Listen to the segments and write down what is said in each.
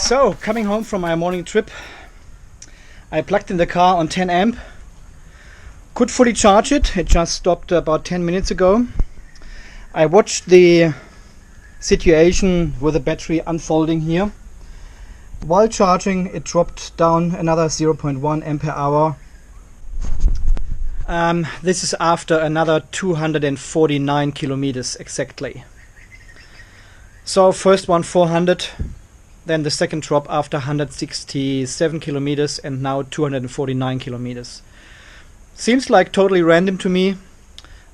So, coming home from my morning trip, I plugged in the car on 10 amp. Could fully charge it. It just stopped about 10 minutes ago. I watched the situation with the battery unfolding here. While charging, it dropped down another 0.1 ampere hour. This is after another 249 kilometers exactly. So first one 400, then the second drop after 167 kilometers, and now 249 kilometers. Seems like totally random to me.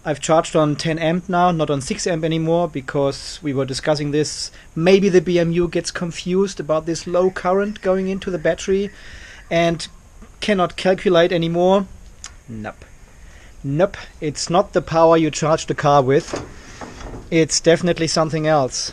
I've charged on 10 amp now, not on 6 amp anymore, because we were discussing this. Maybe the BMU gets confused about this low current going into the battery and cannot calculate anymore. Nope. Nope, it's not the power you charge the car with. It's definitely something else.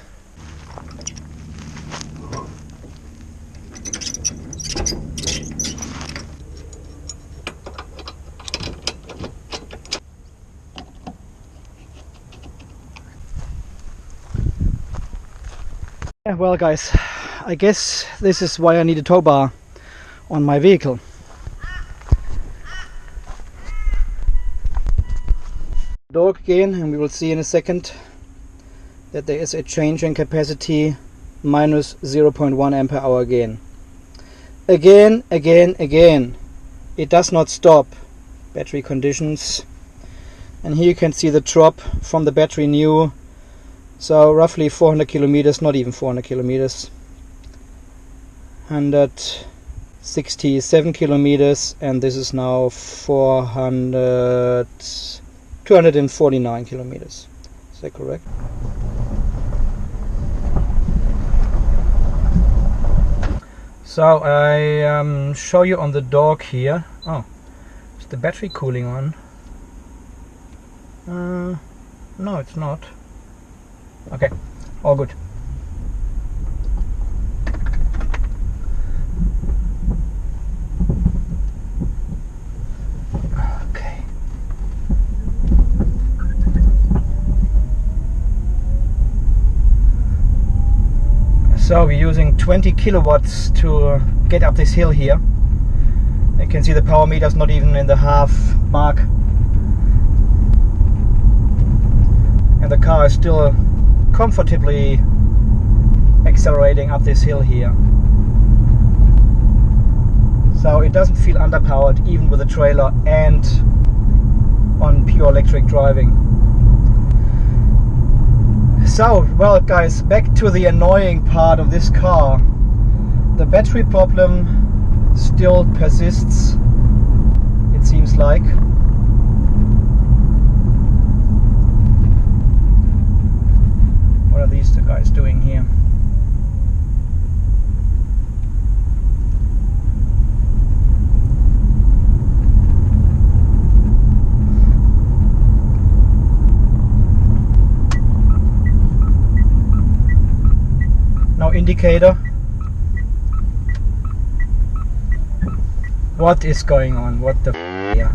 Well guys, I guess this is why I need a tow bar on my vehicle. Dog again, and we will see in a second that there is a change in capacity minus 0.1 ampere hour again. Again. It does not stop. Battery conditions. And here you can see the drop from the battery new. So roughly 400 kilometers, not even 400 kilometers. 167 kilometers, and this is now 249 kilometers. Is that correct? So I show you on the dog here. Oh, is the battery cooling on? No, it's not. Okay, all good. Okay. So we're using 20 kilowatts to get up this hill here. You can see the power meter's not even in the half mark. And the car is still comfortably accelerating up this hill here. So it doesn't feel underpowered even with a trailer and on pure electric driving. So, well guys, back to the annoying part of this car. The battery problem still persists, it seems like. What are these two guys doing here? No indicator. What is going on? What the f here?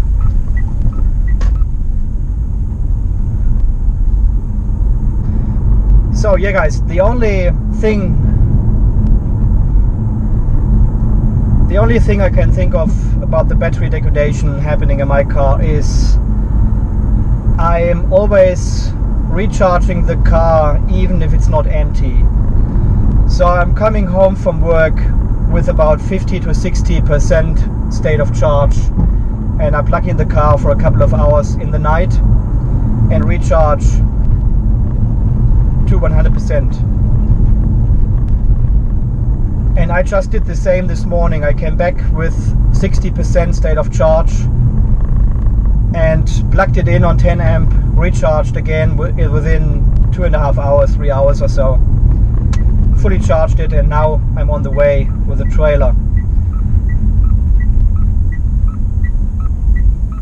So yeah guys, the only thing I can think of about the battery degradation happening in my car is I am always recharging the car even if it's not empty. So I'm coming home from work with about 50 to 60% state of charge, and I plug in the car for a couple of hours in the night and recharge to 100%. And I just did the same this morning. I came back with 60% state of charge and plugged it in on 10 amp, recharged again within 2.5 hours, 3 hours or so. Fully charged it, and now I'm on the way with the trailer.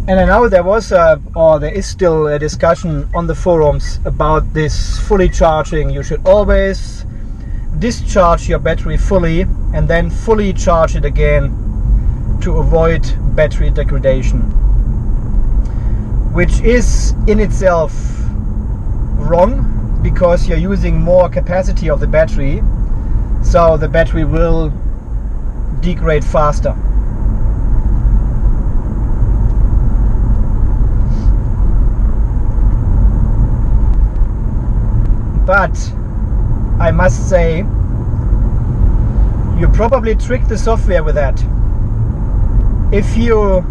And I know there was there is still a discussion on the forums about this fully charging. You should always discharge your battery fully and then fully charge it again to avoid battery degradation, which is in itself wrong because you're using more capacity of the battery. so the battery will degrade faster. But I must say, you probably tricked the software with that. If you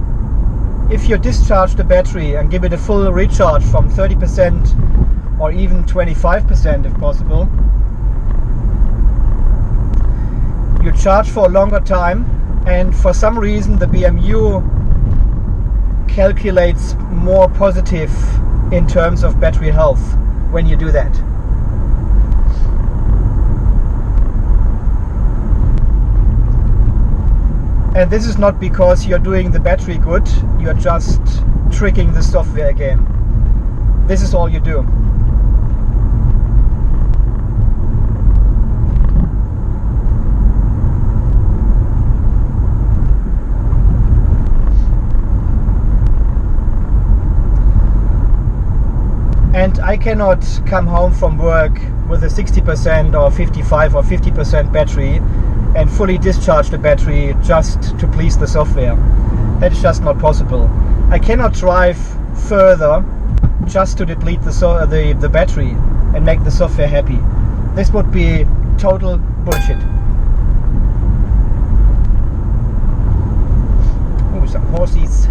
discharge the battery and give it a full recharge from 30% or even 25% if possible, you charge for a longer time, and for some reason the BMU calculates more positive in terms of battery health when you do that. And this is not because you're doing the battery good, you're just tricking the software again. This is all you do. And I cannot come home from work with a 60% or 55 or 50% battery and fully discharge the battery just to please the software. That's just not possible. I cannot drive further just to deplete the battery and make the software happy. This would be total bullshit. Oh, some horses.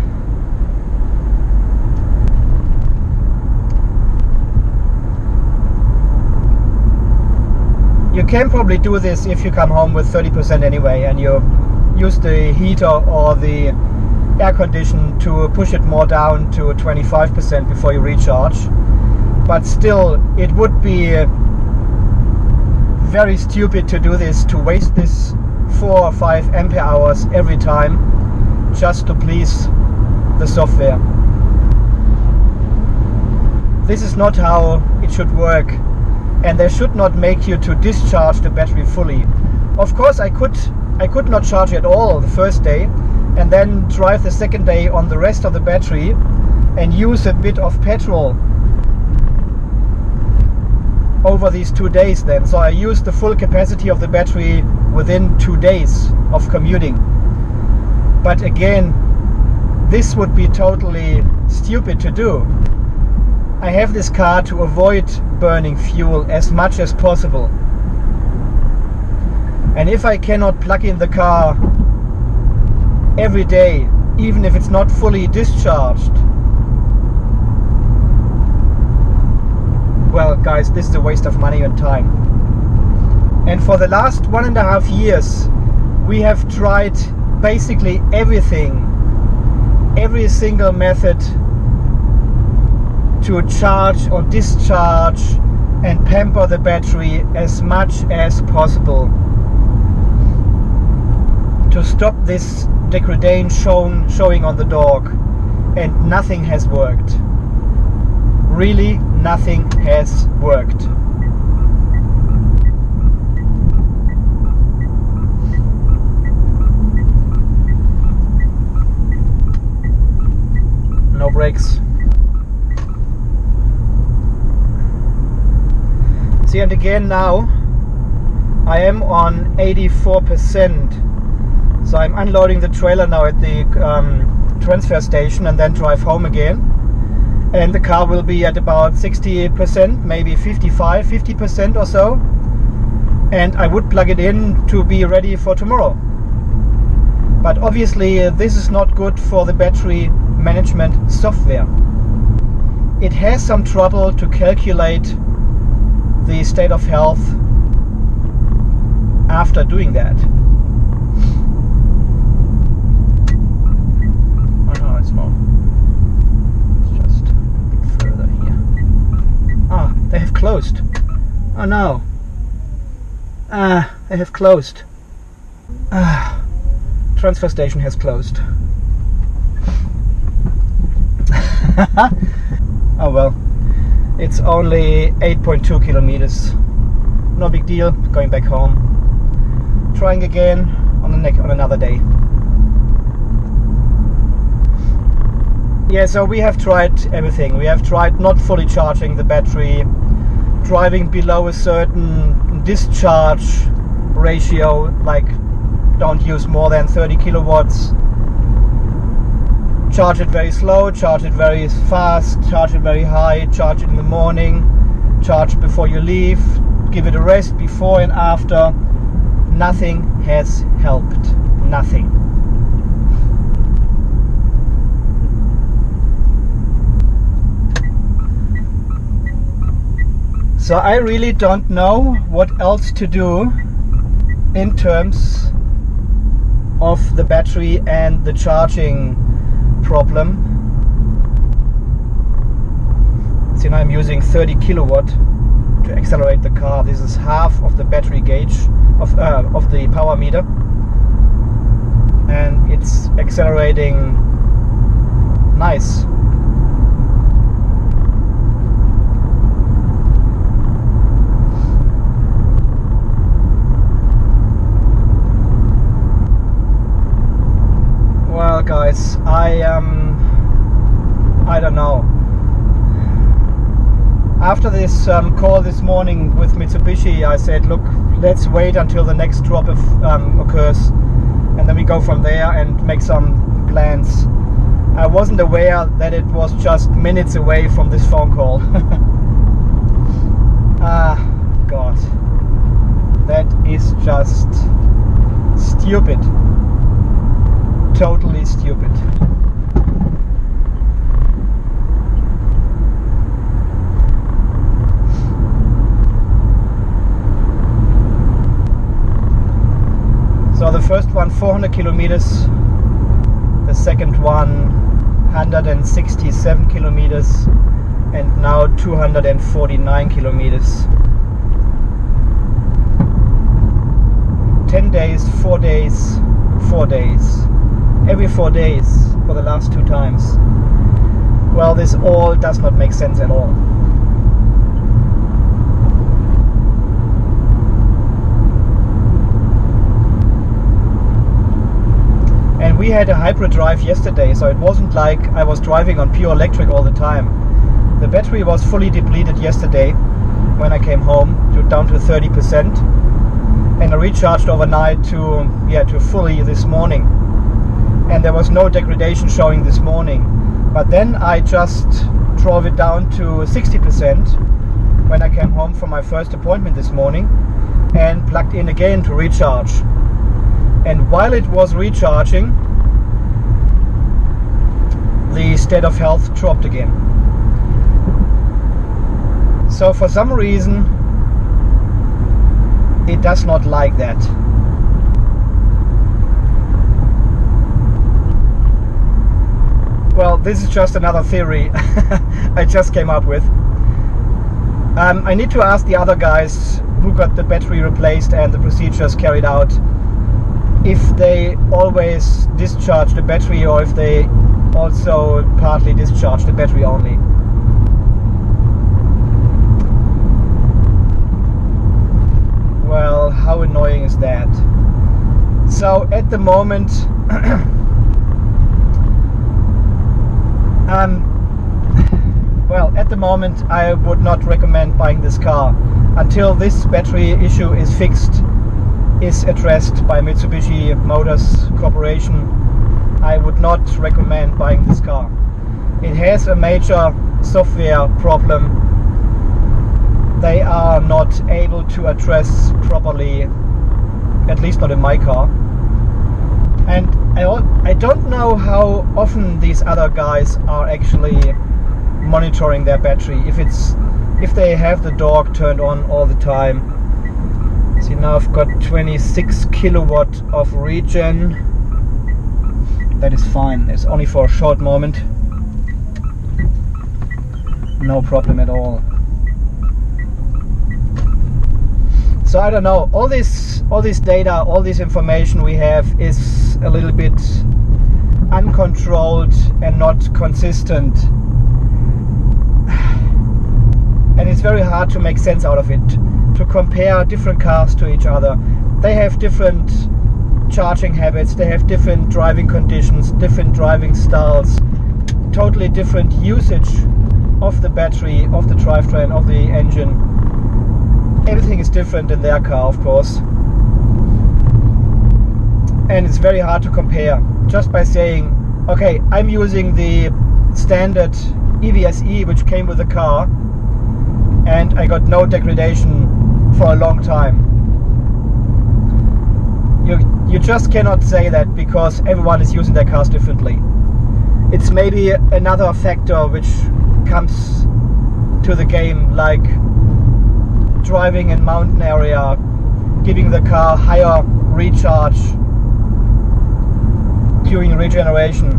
You can probably do this if you come home with 30% anyway and you use the heater or the air condition to push it more down to 25% before you recharge. But still, it would be very stupid to do this, to waste this 4 or 5 ampere hours every time just to please the software. This is not how it should work. And they should not make you to discharge the battery fully. Of course, I could not charge at all the first day and then drive the second day on the rest of the battery and use a bit of petrol over these 2 days then. So I used the full capacity of the battery within 2 days of commuting. But again, this would be totally stupid to do. I have this car to avoid burning fuel as much as possible. And if I cannot plug in the car every day, even if it's not fully discharged, well guys, this is a waste of money and time. And for the last 1.5 years we have tried basically everything, every single method to charge or discharge and pamper the battery as much as possible to stop this degradation showing on the dog, and nothing has worked. Really, nothing has worked. No brakes. See, and again now I am on 84%. So I'm unloading the trailer now at the transfer station and then drive home again. And the car will be at about 60%, maybe 50% or so. And I would plug it in to be ready for tomorrow. But obviously this is not good for the battery management software. It has some trouble to calculate the state of health after doing that. Oh no, it's not. It's just a bit further here. Ah, they have closed. Oh no. They have closed. Transfer station has closed. Oh well. It's only 8.2 kilometers. No big deal. Going back home. Trying again on another day. Yeah, so we have tried everything. We have tried not fully charging the battery, driving below a certain discharge ratio, like don't use more than 30 kilowatts. Charge it very slow, charge it very fast, charge it very high, charge it in the morning, charge before you leave, give it a rest before and after. Nothing has helped. Nothing. So I really don't know what else to do in terms of the battery and the charging problem. See, now I'm using 30 kilowatt to accelerate the car. This is half of the battery gauge of the power meter, and it's accelerating nice. Well, guys, I don't know. After this call this morning with Mitsubishi, I said, look, let's wait until the next drop occurs, and then we go from there and make some plans. I wasn't aware that it was just minutes away from this phone call. Ah, God. That is just stupid. Totally stupid. So the first one 400 kilometers, the second one 167 kilometers, and now 249 kilometers. 10 days, 4 days, 4 days. Every 4 days for the last 2 times. Well, this all does not make sense at all. And we had a hybrid drive yesterday, so it wasn't like I was driving on pure electric all the time. The battery was fully depleted yesterday when I came home, down to 30%, and I recharged overnight to fully this morning. And there was no degradation showing this morning. But then I just drove it down to 60% when I came home from my first appointment this morning, and plugged in again to recharge. And while it was recharging, the state of health dropped again. So for some reason it does not like that. Well, this is just another theory I just came up with. I need to ask the other guys who got the battery replaced and the procedures carried out if they always discharge the battery, or if they also partly discharge the battery only. Well, how annoying is that? So at the moment at the moment I would not recommend buying this car until this battery issue is fixed, is addressed by Mitsubishi Motors Corporation. I would not recommend buying this car. It has a major software problem. They are not able to address properly, at least not in my car. And I don't know how often these other guys are actually monitoring their battery, if they have the dog turned on all the time. See, now I've got 26 kilowatt of regen. That is fine. It's only for a short moment. No problem at all. So I don't know, all this data, all this information we have is a little bit uncontrolled and not consistent, and it's very hard to make sense out of it, to compare different cars to each other. They have different charging habits, they have different driving conditions, different driving styles, totally different usage of the battery, of the drivetrain, of the engine. Everything is different in their car, of course. and it's very hard to compare just by saying, okay, I'm using the standard EVSE which came with the car and I got no degradation for a long time. You just cannot say that because everyone is using their cars differently. It's maybe another factor which comes to the game, like driving in mountain area, giving the car higher recharge during regeneration,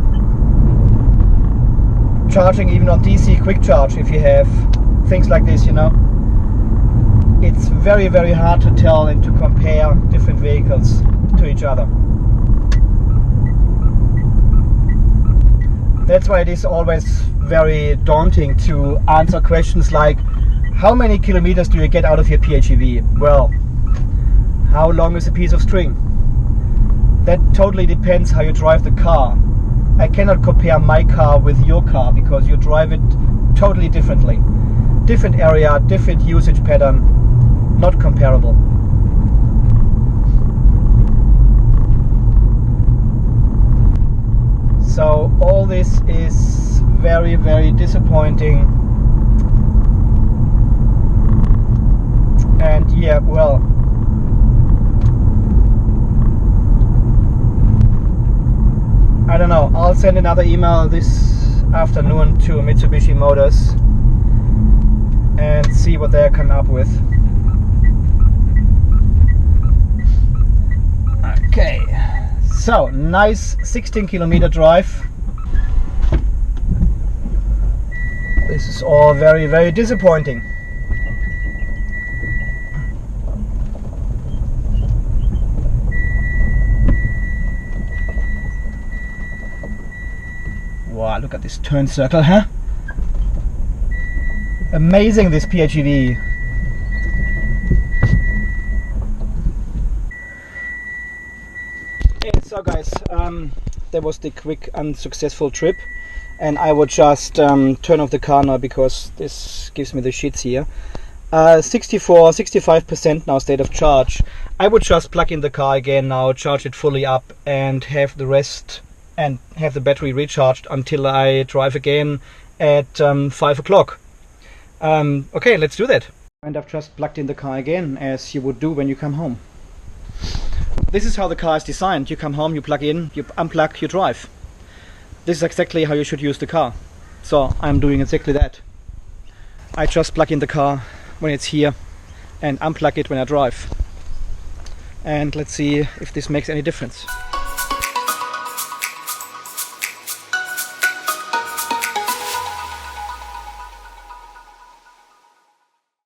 charging even on DC quick charge if you have things like this, you know. It's very, very hard to tell and to compare different vehicles to each other. That's why it is always very daunting to answer questions like, how many kilometers do you get out of your PHEV? Well, how long is a piece of string? That totally depends how you drive the car. I cannot compare my car with your car because you drive it totally differently. Different area, different usage pattern, not comparable. So all this is very, very disappointing. And yeah, well, I don't know, I'll send another email this afternoon to Mitsubishi Motors and see what they're coming up with. Okay, so nice 16-kilometer drive. This is all very, very disappointing. Wow, look at this turn circle, huh? Amazing, this PHEV. Okay, so guys, that was the quick unsuccessful trip, and I would just turn off the car now because this gives me the shits here. 65% now state of charge. I would just plug in the car again now, charge it fully up and have the rest and have the battery recharged until I drive again at 5 o'clock. Okay, let's do that. And I've just plugged in the car again, as you would do when you come home. This is how the car is designed. You come home, you plug in, you unplug, you drive. This is exactly how you should use the car. So I'm doing exactly that. I just plug in the car when it's here and unplug it when I drive. And let's see if this makes any difference.